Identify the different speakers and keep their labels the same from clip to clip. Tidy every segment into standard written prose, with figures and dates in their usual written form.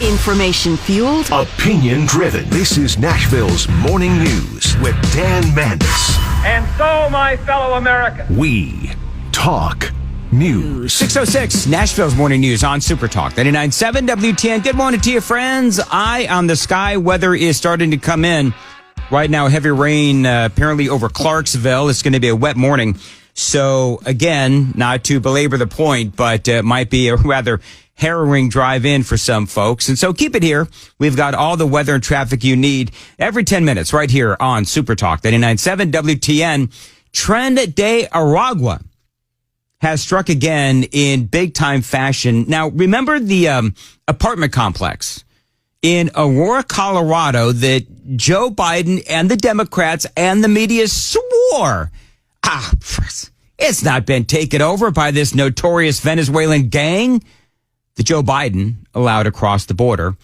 Speaker 1: Information fueled.
Speaker 2: Opinion driven. This is Nashville's Morning News with Dan Mandis.
Speaker 3: And so, my fellow Americans,
Speaker 2: we talk news.
Speaker 4: 6:06, Nashville's Morning News on Super Talk 99.7 WTN. Good morning to you, friends. Eye on the sky. Weather is starting to come in. Right now, heavy rain apparently over Clarksville. It's going to be a wet morning. So, again, not to belabor the point, but it might be a rather harrowing drive in for some folks. And so keep it here. We've got all the weather and traffic you need every 10 minutes right here on Super Talk 99.7 WTN. Tren de Aragua has struck again in big time fashion. Now, remember the apartment complex in Aurora, Colorado that Joe Biden and the Democrats and the media swore, it's not been taken over by this notorious Venezuelan gang that Joe Biden allowed across the border.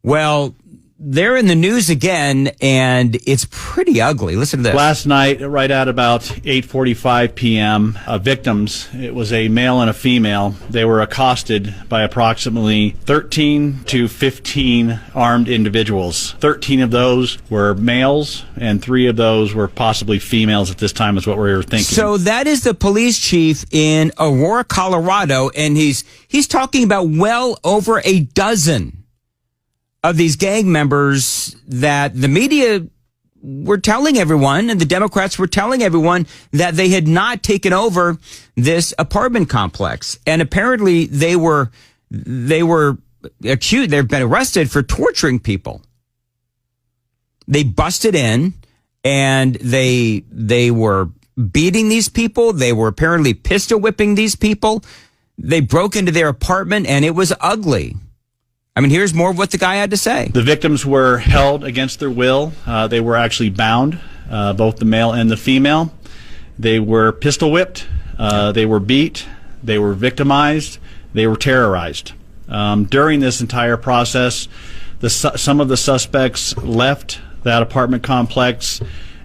Speaker 4: Well, they're in the news again, and it's pretty ugly. Listen to this.
Speaker 5: Last night, right at about 8:45 p.m., victims, it was a male and a female, they were accosted by approximately 13 to 15 armed individuals. 13 of those were males, and 3 of those were possibly females at this time is what we were thinking.
Speaker 4: So that is the police chief in Aurora, Colorado, and he's talking about well over a dozen of these gang members that the media were telling everyone and the Democrats were telling everyone that they had not taken over this apartment complex. And apparently they were accused, they've been arrested for torturing people. They busted in and they were beating these people. They were apparently pistol whipping these people. They broke into their apartment and it was ugly. I mean, here's more of what the guy had to say.
Speaker 5: The victims were held against their will. They were actually bound, both the male and the female. They were pistol whipped. They were beat. They were victimized. They were terrorized. During this entire process, some of the suspects left that apartment complex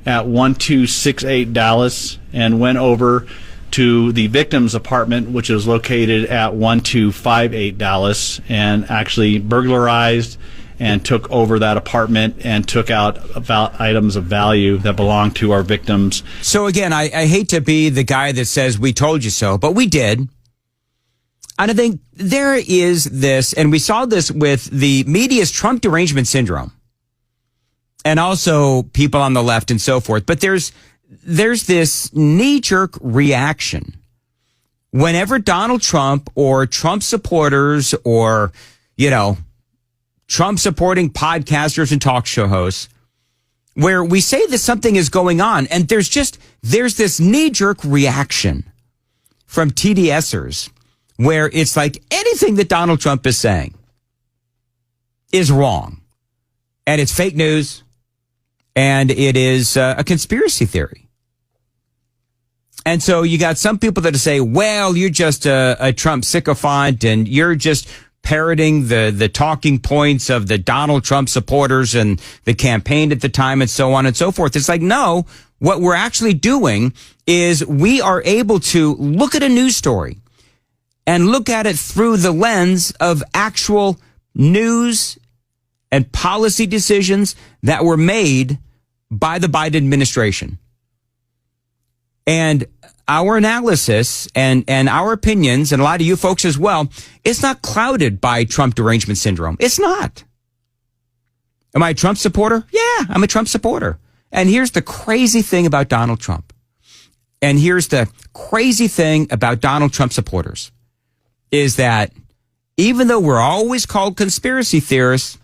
Speaker 5: at 1268 Dallas and went over to the victim's apartment, which is located at 1258 Dallas, and actually burglarized and took over that apartment and took out items of value that belonged to our victims.
Speaker 4: So again, I hate to be the guy that says we told you so, but we did. And I think there is this, and we saw this with the media's Trump derangement syndrome, and also people on the left and so forth. But there's this knee-jerk reaction whenever Donald Trump or Trump supporters or, Trump-supporting podcasters and talk show hosts, where we say that something is going on, and there's this knee-jerk reaction from TDSers where it's like anything that Donald Trump is saying is wrong, and it's fake news, and it is a conspiracy theory. And so you got some people that say, well, you're just a Trump sycophant and you're just parroting the talking points of the Donald Trump supporters and the campaign at the time and so on and so forth. It's like, no, what we're actually doing is we are able to look at a news story and look at it through the lens of actual news and policy decisions that were made by the Biden administration. And our analysis and our opinions, and a lot of you folks as well, it's not clouded by Trump derangement syndrome. It's not. Am I a Trump supporter? Yeah, I'm a Trump supporter. And here's the crazy thing about Donald Trump. And here's the crazy thing about Donald Trump supporters is that even though we're always called conspiracy theorists,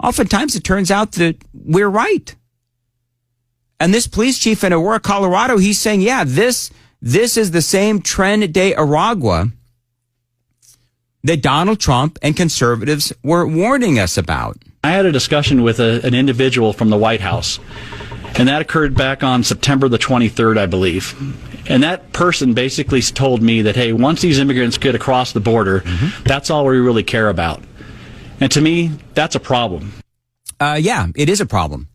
Speaker 4: oftentimes it turns out that we're right. And this police chief in Aurora, Colorado, he's saying, yeah, this is the same Tren de Aragua that Donald Trump and conservatives were warning us about.
Speaker 5: I had a discussion with an individual from the White House, and that occurred back on September the 23rd, I believe. And that person basically told me that, hey, once these immigrants get across the border, that's all we really care about. And to me, that's a problem.
Speaker 4: Yeah, it is a problem.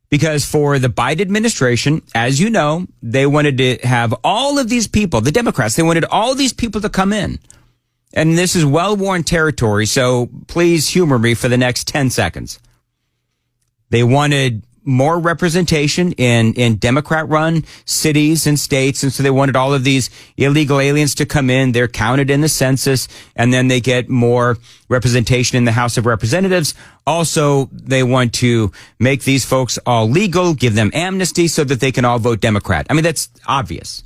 Speaker 4: Because for the Biden administration, as you know, they wanted to have all of these people, the Democrats, they wanted all these people to come in And this is well-worn territory, so please humor me for the next 10 seconds. They wanted more representation in Democrat-run cities and states, and so they wanted all of these illegal aliens to come in. They're counted in the census, and then they get more representation in the House of Representatives. Also, they want to make these folks all legal, give them amnesty so that they can all vote Democrat. I mean, that's obvious.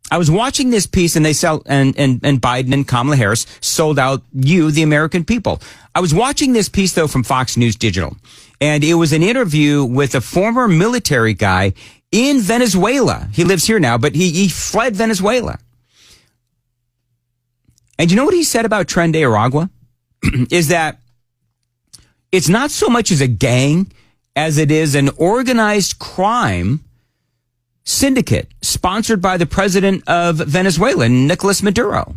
Speaker 4: I was watching this piece, and they sell, and Biden and Kamala Harris sold out you, the American people. I was watching this piece, though, from Fox News Digital, and it was an interview with a former military guy in Venezuela. He lives here now, but he fled Venezuela. And you know what he said about Tren de Aragua? Is that it's not so much as a gang as it is an organized crime syndicate sponsored by the president of Venezuela, Nicolas Maduro.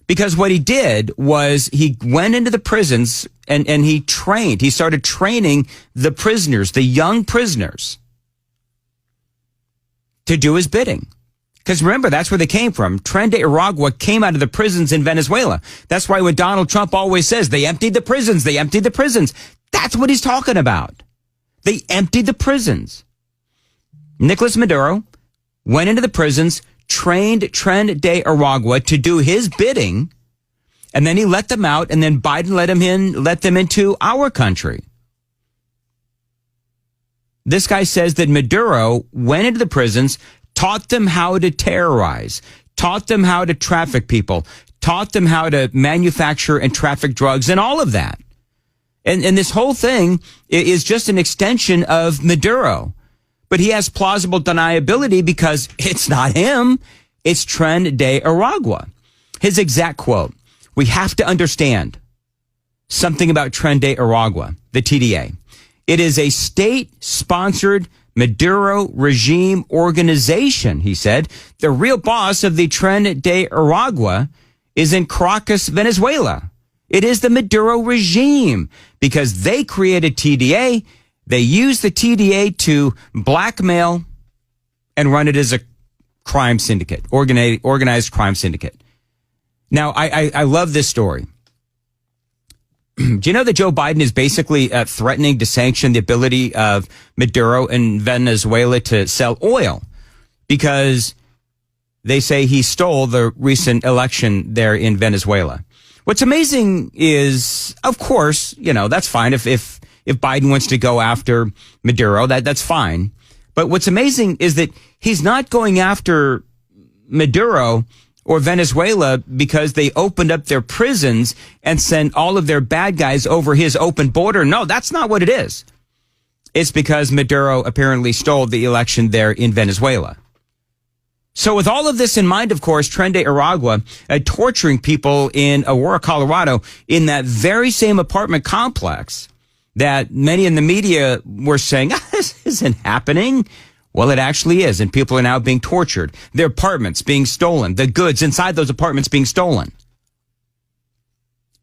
Speaker 4: Because what he did was he went into the prisons and he started training the prisoners, the young prisoners, to do his bidding. Because remember, that's where they came from. Tren de Aragua came out of the prisons in Venezuela. That's why when Donald Trump always says, they emptied the prisons, they emptied the prisons. That's what he's talking about. They emptied the prisons. Nicolas Maduro went into the prisons, trained Tren de Aragua to do his bidding, and then he let them out, and then Biden let them into our country. This guy says that Maduro went into the prisons, taught them how to terrorize, taught them how to traffic people, taught them how to manufacture and traffic drugs, and all of that. And this whole thing is just an extension of Maduro. But he has plausible deniability because it's not him. It's Tren de Aragua. His exact quote, "We have to understand something about Tren de Aragua, the TDA. It is a state-sponsored Maduro regime organization," he said. "The real boss of the Tren de Aragua is in Caracas, Venezuela. It is the Maduro regime because they created TDA. They use the TDA to blackmail and run it as a crime syndicate, organized crime syndicate." Now, I love this story. Do you know that Joe Biden is basically threatening to sanction the ability of Maduro in Venezuela to sell oil because they say he stole the recent election there in Venezuela? What's amazing is, of course, that's fine if Biden wants to go after Maduro, that's fine. But what's amazing is that he's not going after Maduro or Venezuela because they opened up their prisons and sent all of their bad guys over his open border. No, that's not what it is. It's because Maduro apparently stole the election there in Venezuela. So with all of this in mind, of course, Tren de Aragua torturing people in Aurora, Colorado, in that very same apartment complex that many in the media were saying, this isn't happening. Well, it actually is, and people are now being tortured. Their apartments being stolen, the goods inside those apartments being stolen.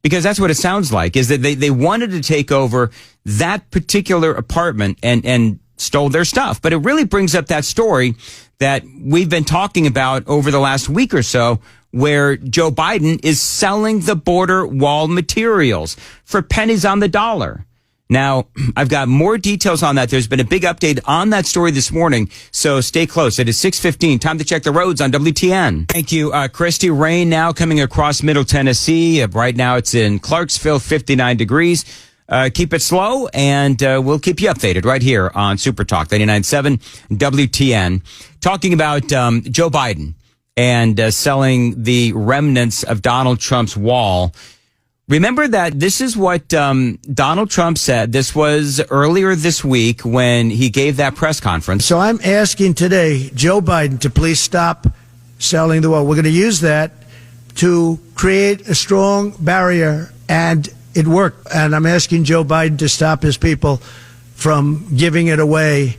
Speaker 4: Because that's what it sounds like, is that they wanted to take over that particular apartment and stole their stuff. But it really brings up that story that we've been talking about over the last week or so, where Joe Biden is selling the border wall materials for pennies on the dollar. Now, I've got more details on that. There's been a big update on that story this morning, so stay close. It is 6:15. Time to check the roads on WTN. Thank you, Christy. Rain now coming across Middle Tennessee. Right now it's in Clarksville, 59 degrees. Keep it slow, and we'll keep you updated right here on Super Talk 99.7 WTN. Talking about Joe Biden and selling the remnants of Donald Trump's wall. Remember that this is what Donald Trump said. This was earlier this week when he gave that press conference.
Speaker 1: So I'm asking today Joe Biden to please stop selling the wall. We're going to use that to create a strong barrier, and it worked. And I'm asking Joe Biden to stop his people from giving it away.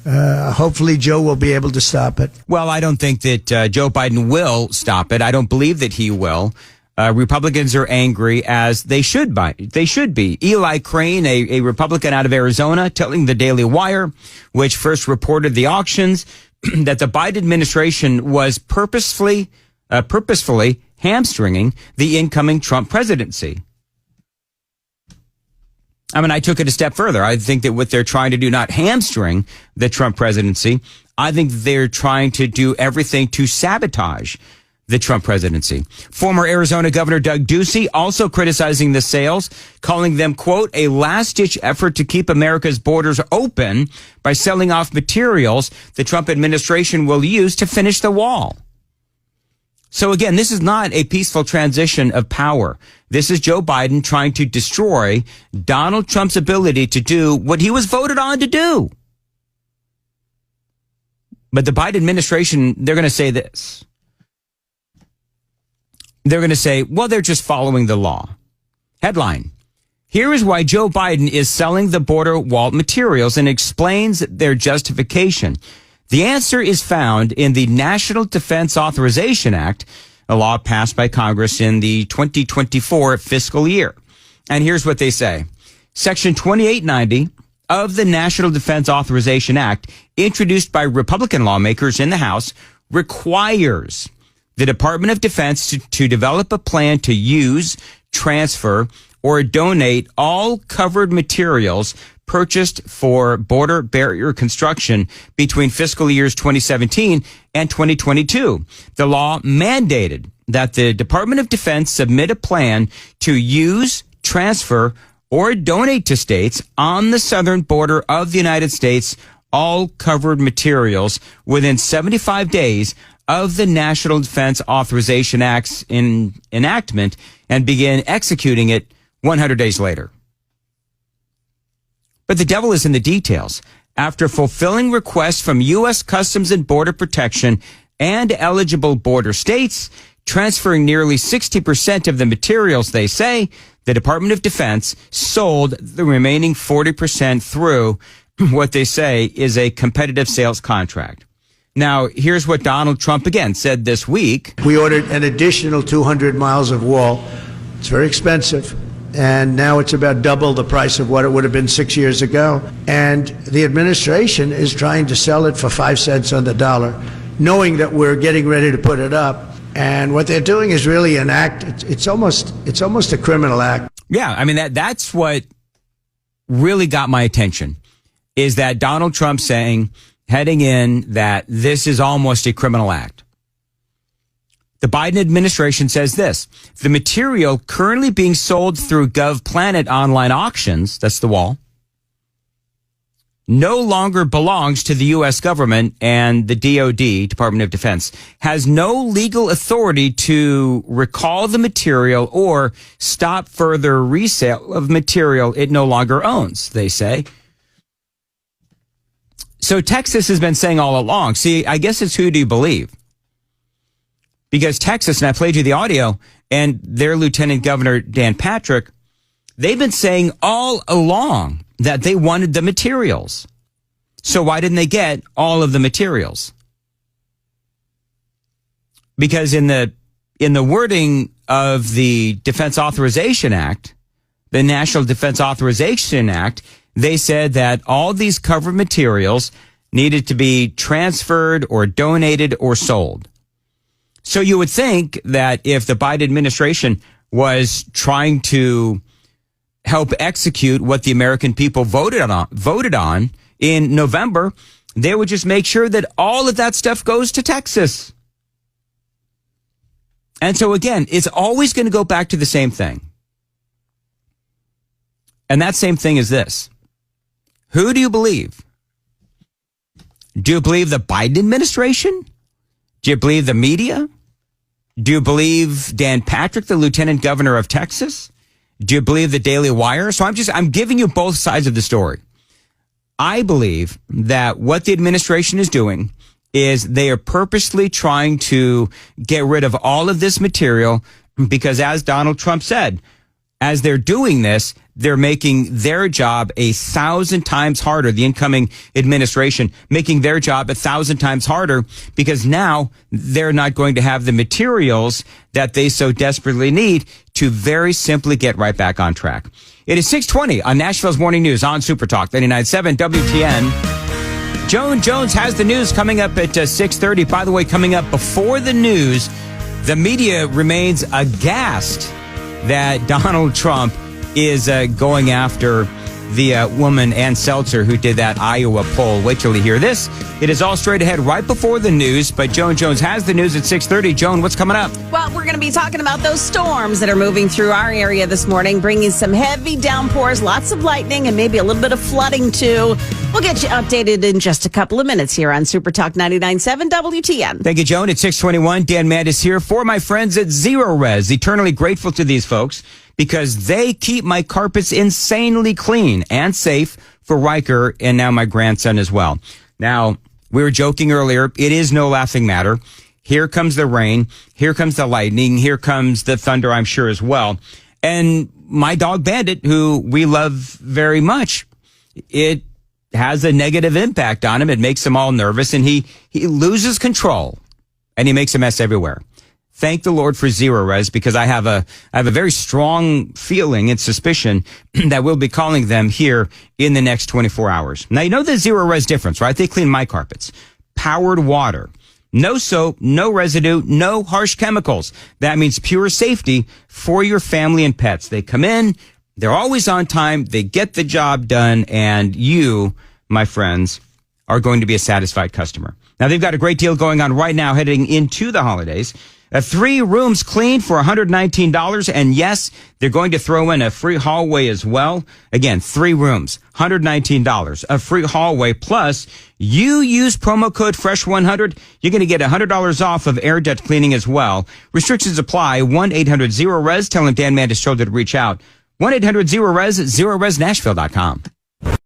Speaker 1: Hopefully Joe will be able to stop it.
Speaker 4: Well, I don't think that Joe Biden will stop it. I don't believe that he will. Republicans are angry, as they should be. Eli Crane, a Republican out of Arizona, telling the Daily Wire, which first reported the auctions, that the Biden administration was purposefully hamstringing the incoming Trump presidency. I mean, I took it a step further. I think that what they're trying to do, not hamstring the Trump presidency, I think they're trying to do everything to sabotage the Trump presidency. Former Arizona Governor Doug Ducey also criticizing the sales, calling them, quote, a last-ditch effort to keep America's borders open by selling off materials the Trump administration will use to finish the wall. So again, this is not a peaceful transition of power. This is Joe Biden trying to destroy Donald Trump's ability to do what he was voted on to do. But the Biden administration, they're going to say this. They're going to say, well, they're just following the law. Headline: here is why Joe Biden is selling the border wall materials, and explains their justification. The answer is found in the National Defense Authorization Act, a law passed by Congress in the 2024 fiscal year. And here's what they say. Section 2890 of the National Defense Authorization Act, introduced by Republican lawmakers in the House, requires the Department of Defense to develop a plan to use, transfer, or donate all covered materials purchased for border barrier construction between fiscal years 2017 and 2022. The law mandated that the Department of Defense submit a plan to use, transfer, or donate to states on the southern border of the United States all covered materials within 75 days of the National Defense Authorization Act's enactment, and begin executing it 100 days later. But the devil is in the details. After fulfilling requests from U.S. Customs and Border Protection and eligible border states, transferring nearly 60% of the materials, they say, the Department of Defense sold the remaining 40% through what they say is a competitive sales contract. Now, here's what Donald Trump again said this week.
Speaker 1: We ordered an additional 200 miles of wall. It's very expensive. And now it's about double the price of what it would have been 6 years ago. And the administration is trying to sell it for 5 cents on the dollar, knowing that we're getting ready to put it up. And what they're doing is really an act. It's almost a criminal act.
Speaker 4: Yeah, I mean, that's what really got my attention, is that Donald Trump saying, heading in, that this is almost a criminal act. The Biden administration says this: the material currently being sold through GovPlanet online auctions, that's the wall, no longer belongs to the U.S. government, and the DOD, Department of Defense, has no legal authority to recall the material or stop further resale of material it no longer owns, they say. So Texas has been saying all along, see, I guess it's who do you believe? Because Texas, and I played you the audio, and their Lieutenant Governor Dan Patrick, they've been saying all along that they wanted the materials. So why didn't they get all of the materials? Because in the wording of the Defense Authorization Act, the National Defense Authorization Act, they said that all these covered materials needed to be transferred or donated or sold. So you would think that if the Biden administration was trying to help execute what the American people voted on in November, they would just make sure that all of that stuff goes to Texas. And so again, it's always going to go back to the same thing. And that same thing is this. Who do you believe? Do you believe the Biden administration? Do you believe the media? Do you believe Dan Patrick, the Lieutenant Governor of Texas? Do you believe the Daily Wire? So I'm giving you both sides of the story. I believe that what the administration is doing is they are purposely trying to get rid of all of this material because, as Donald Trump said, as they're doing this, they're making their job 1,000 times harder, the incoming administration making their job 1,000 times harder, because now they're not going to have the materials that they so desperately need to very simply get right back on track. It is 6:20 on Nashville's Morning News on Super Talk 99.7 WTN. Joan Jones has the news coming up at 6:30. By the way, coming up before the news, The media remains aghast that Donald Trump is going after the woman, Ann Seltzer, who did that Iowa poll. Wait till you hear this. It is all straight ahead right before the news, but Joan Jones has the news at 6:30. Joan, what's coming up?
Speaker 6: Well, we're going to be talking about those storms that are moving through our area this morning, bringing some heavy downpours, lots of lightning, and maybe a little bit of flooding, too. We'll get you updated in just a couple of minutes here on Super Talk 99.7 WTN.
Speaker 4: Thank you, Joan. At 6:21, Dan Mandis here for my friends at Zero Res. Eternally grateful to these folks because they keep my carpets insanely clean and safe for Riker and now my grandson as well. Now, we were joking earlier. It is no laughing matter. Here comes the rain. Here comes the lightning. Here comes the thunder, I'm sure, as well. And my dog Bandit, who we love very much, it has a negative impact on him. It makes him all nervous, and he loses control, and he makes a mess everywhere. Thank the Lord for Zero Res, because I have a very strong feeling and suspicion that we'll be calling them here in the next 24 hours. Now, you know the Zero Res difference, right? They clean my carpets. Powered water. No soap, no residue, no harsh chemicals. That means pure safety for your family and pets. They come in, they're always on time, they get the job done, and you, my friends, are going to be a satisfied customer. Now, they've got a great deal going on right now heading into the holidays. 3 rooms clean for $119. And yes, they're going to throw in a free hallway as well. Again, 3 rooms, $119. A free hallway. Plus, you use promo code FRESH100. You're going to get $100 off of air duct cleaning as well. Restrictions apply. 1-800-0-RES. Tell them Dan Mandis told you to reach out. 1-800-0-RES, zeroresnashville.com.